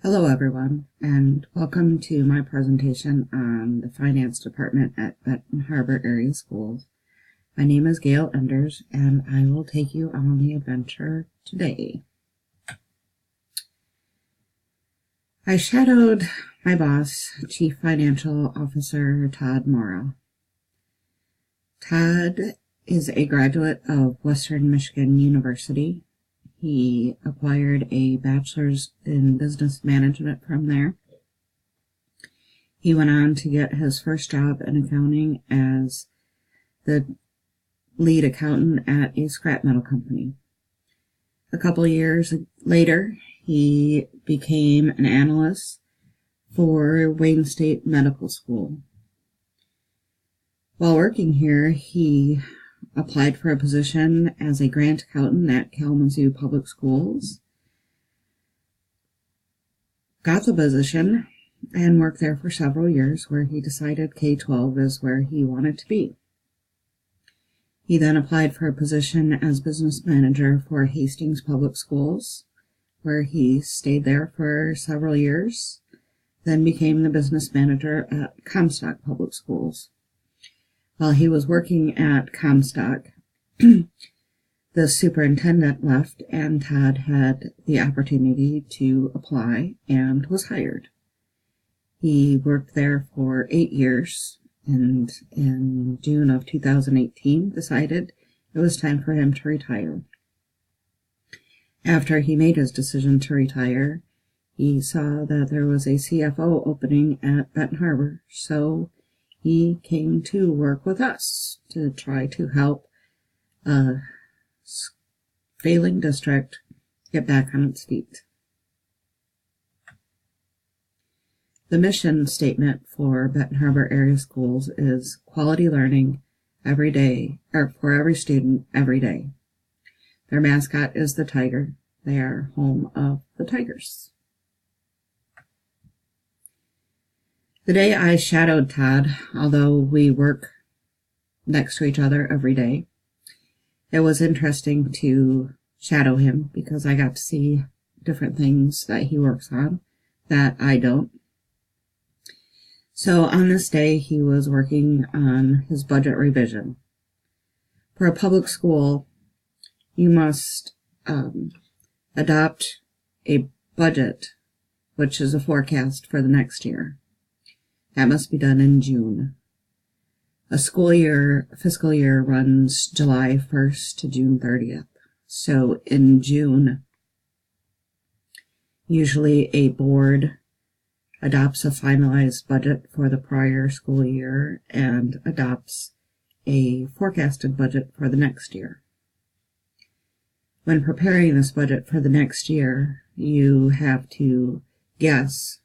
Hello everyone, and welcome to my presentation on the Finance Department at Benton Harbor Area Schools. My name is Gail Enders, and I will take you on the adventure today. I shadowed my boss, Chief Financial Officer Todd Mora. Todd is a graduate of Western Michigan University. He acquired a bachelor's in business management from there. He went on to get his first job in accounting as the lead accountant at a scrap metal company. A couple of years later, he became an analyst for Wayne State Medical School. While working here, he applied for a position as a grant accountant at Kalamazoo Public Schools, got the position, and worked there for several years, where he decided K-12 is where he wanted to be. He then applied for a position as business manager for Hastings Public Schools, where he stayed there for several years, then became the business manager at Comstock Public Schools. While he was working at Comstock, the superintendent left, and Todd had the opportunity to apply and was hired. He worked there for 8 years, and in June of 2018 decided it was time for him to retire. After he made his decision to retire, he saw that there was a CFO opening at Benton Harbor, so he came to work with us to try to help a failing district get back on its feet. The mission statement for Benton Harbor Area Schools is quality learning every day, or for every student every day. Their mascot is the tiger. They are home of the Tigers. The day I shadowed Todd, although we work next to each other every day, it was interesting to shadow him because I got to see different things that he works on that I don't. So on this day, he was working on his budget revision. For a public school, you must adopt a budget, which is a forecast for the next year. That must be done in June. A fiscal year runs July 1st to June 30th. So in June, usually a board adopts a finalized budget for the prior school year and adopts a forecasted budget for the next year. When preparing this budget for the next year, you have to guess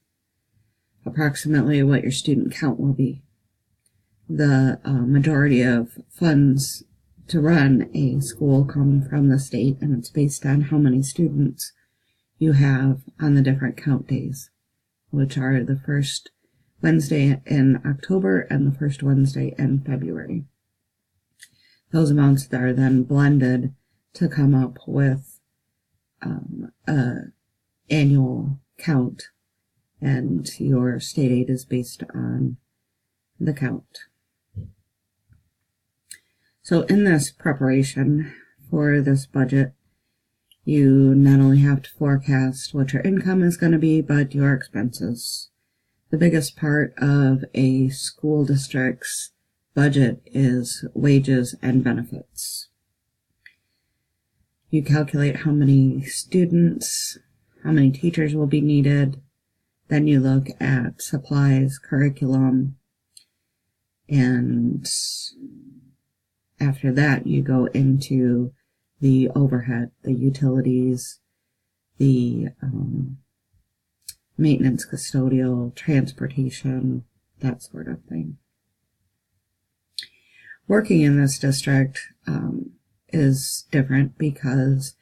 approximately what your student count will be. The majority of funds to run a school come from the state, and it's based on how many students you have on the different count days, which are the first Wednesday in October and the first Wednesday in February. Those amounts are then blended to come up with an annual count, and your state aid is based on the count. So in this preparation for this budget, you not only have to forecast what your income is going to be, but your expenses. The biggest part of a school district's budget is wages and benefits. You calculate how many students, how many teachers will be needed. Then you look at supplies, curriculum, and after that you go into the overhead, the utilities, the maintenance, custodial, transportation, that sort of thing. Working in this district is different because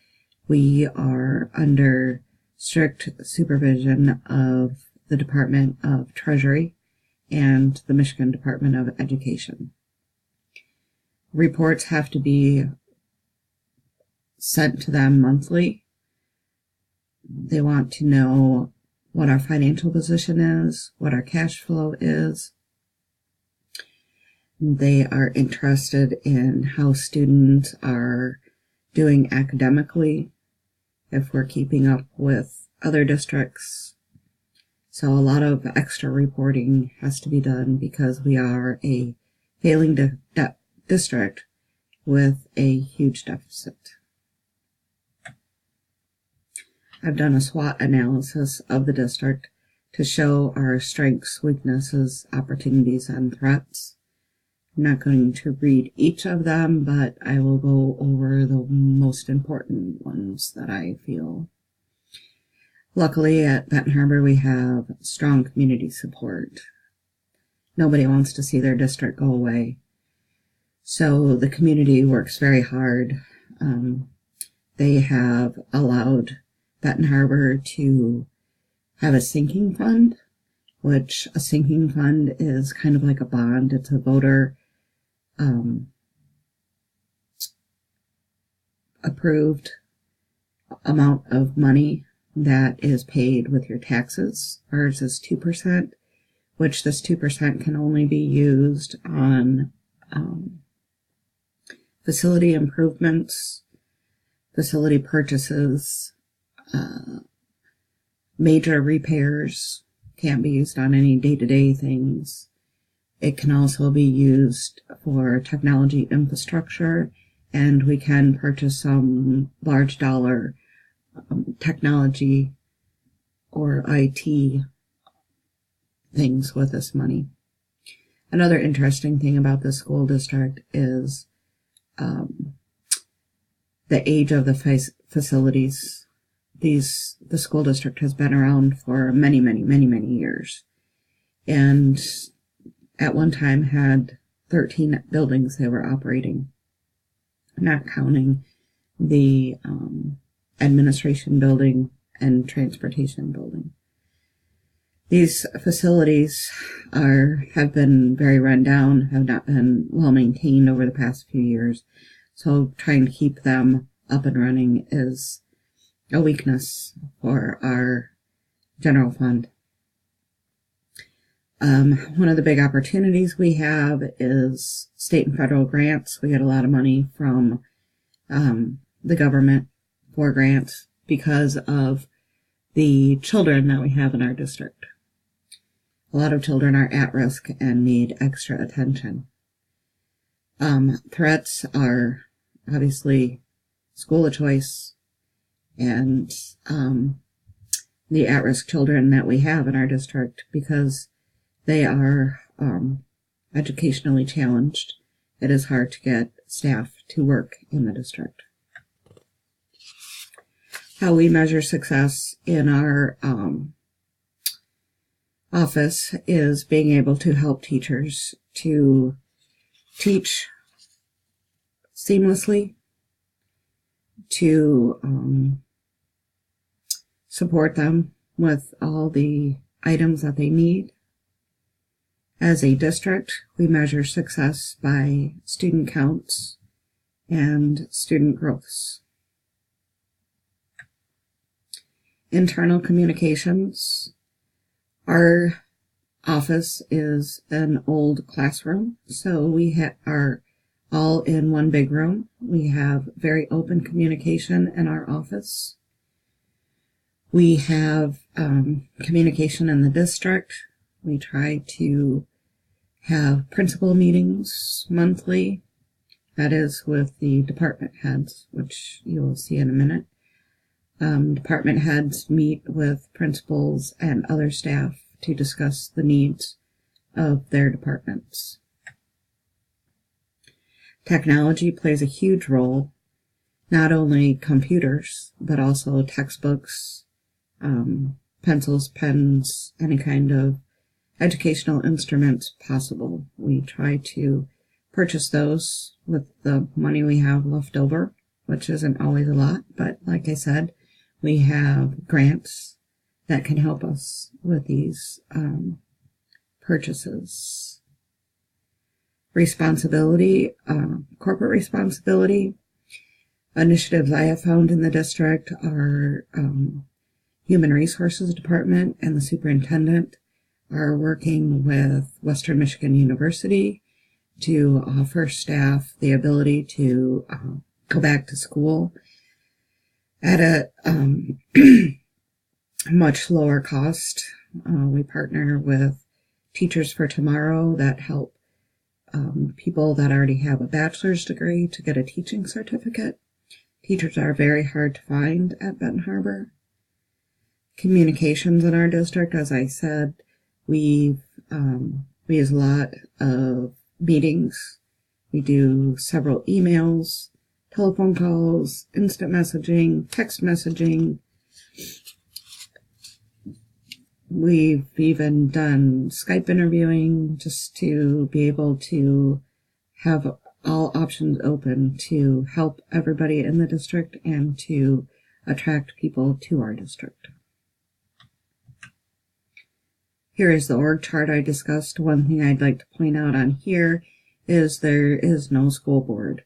we are under strict supervision of the Department of Treasury and the Michigan Department of Education. Reports have to be sent to them monthly. They want to know what our financial position is, what our cash flow is. They are interested in how students are doing academically, if we're keeping up with other districts. So a lot of extra reporting has to be done because we are a failing district with a huge deficit. I've done a SWOT analysis of the district to show our strengths, weaknesses, opportunities, and threats. I'm not going to read each of them, but I will go over the most important ones that I feel. Luckily, at Benton Harbor, we have strong community support. Nobody wants to see their district go away. So the community works very hard. They have allowed Benton Harbor to have a sinking fund, which a sinking fund is kind of like a bond. It's a voter approved amount of money that is paid with your taxes. Ours is 2%, which this 2% can only be used on facility improvements, facility purchases, major repairs. Can't be used on any day-to-day things. It can also be used for technology infrastructure, and we can purchase some large dollar technology or IT things with this money. Another interesting thing about the school district is the age of the facilities. The school district has been around for many years, and at one time had 13 buildings they were operating, not counting the administration building and transportation building. These facilities have been very run down, have not been well maintained over the past few years, so trying to keep them up and running is a weakness for our general fund. One of the big opportunities we have is state and federal grants. We get a lot of money from the government for grants because of the children that we have in our district. A lot of children are at risk and need extra attention. Threats are obviously school of choice and the at-risk children that we have in our district, because they are educationally challenged. It is hard to get staff to work in the district. How we measure success in our office is being able to help teachers to teach seamlessly, to support them with all the items that they need. As a district, we measure success by student counts and student growths. Internal communications. Our office is an old classroom, so we are all in one big room. We have very open communication in our office. We have communication in the district. We try to have principal meetings monthly. That is with the department heads, which you'll see in a minute. Department heads meet with principals and other staff to discuss the needs of their departments. Technology plays a huge role, not only computers, but also textbooks, pencils, pens, any kind of educational instruments possible. We try to purchase those with the money we have left over, which isn't always a lot, but like I said, we have grants that can help us with these purchases. Responsibility, corporate responsibility. Initiatives I have found in the district are Human Resources Department and the superintendent are working with Western Michigan University to offer staff the ability to go back to school at a much lower cost. We partner with Teachers for Tomorrow that help people that already have a bachelor's degree to get a teaching certificate. Teachers are very hard to find at Benton Harbor. Communications in our district, as I said, we use a lot of meetings. We do several emails, telephone calls, instant messaging, text messaging. We've even done Skype interviewing just to be able to have all options open to help everybody in the district and to attract people to our district. Here is the org chart I discussed. One thing I'd like to point out on here is there is no school board.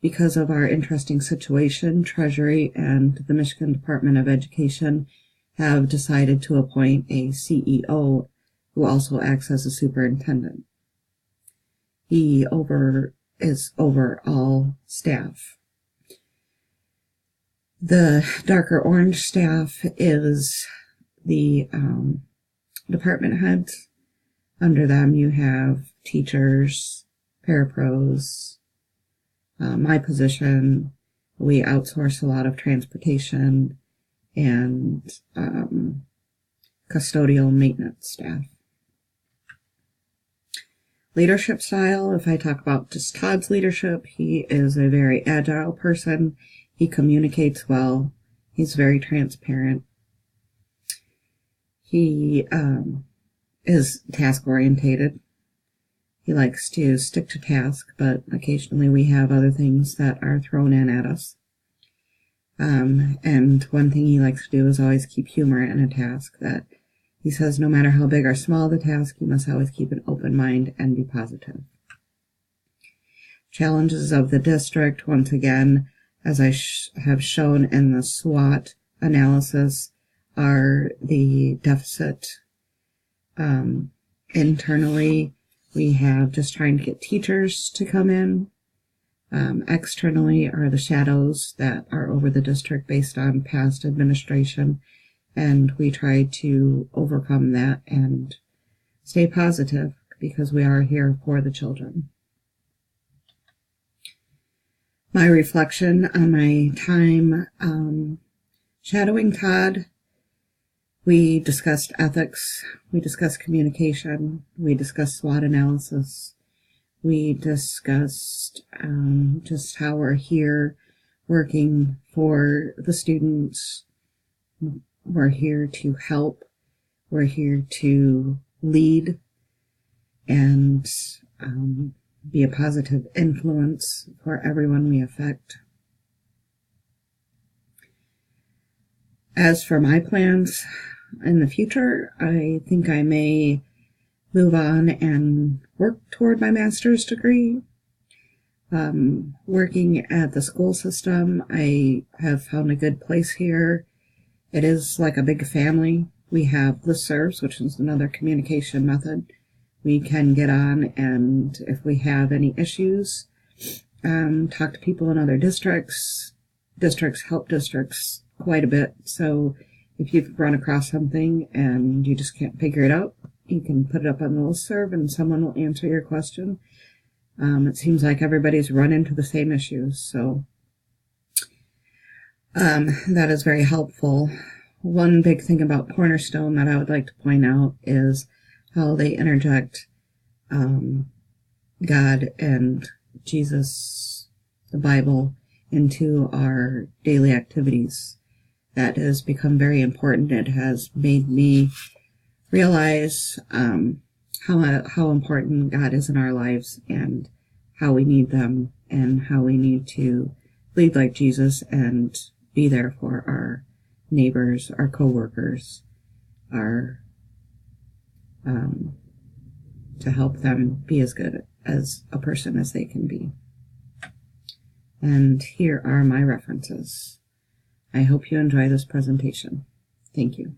Because of our interesting situation, Treasury and the Michigan Department of Education have decided to appoint a CEO who also acts as a superintendent. He is over all staff. The darker orange staff is the department heads. Under them you have teachers, parapros, my position. We outsource a lot of transportation and custodial maintenance staff. Leadership style, if I talk about just Todd's leadership, he is a very agile person. He communicates well. He's very transparent. He is task-orientated. He likes to stick to task, but occasionally we have other things that are thrown in at us. And one thing he likes to do is always keep humor in a task. That he says no matter how big or small the task, you must always keep an open mind and be positive. Challenges of the district, once again, as I have shown in the SWOT analysis, are the deficit. Internally, we have just trying to get teachers to come in. Externally are the shadows that are over the district based on past administration, and we try to overcome that and stay positive because we are here for the children. My reflection on my time shadowing Todd: we discussed ethics, we discussed communication, we discussed SWOT analysis. We discussed just how we're here working for the students. We're here to help. We're here to lead and be a positive influence for everyone we affect. As for my plans in the future, I think I may move on and work toward my master's degree. Working at the school system, I have found a good place here. It is like a big family. We have listservs, which is another communication method. We can get on, and if we have any issues, talk to people in other districts. Districts help districts quite a bit. So if you've run across something and you just can't figure it out, you can put it up on the listserv and someone will answer your question. It seems like everybody's run into the same issues, so that is very helpful. One big thing about Cornerstone that I would like to point out is how they interject God and Jesus, the Bible, into our daily activities. That has become very important. It has made me realize how important God is in our lives and how we need them and how we need to lead like Jesus and be there for our neighbors, our co-workers, our to help them be as good as a person as they can be. And here are my references. I hope you enjoy this presentation. Thank you. Thank you.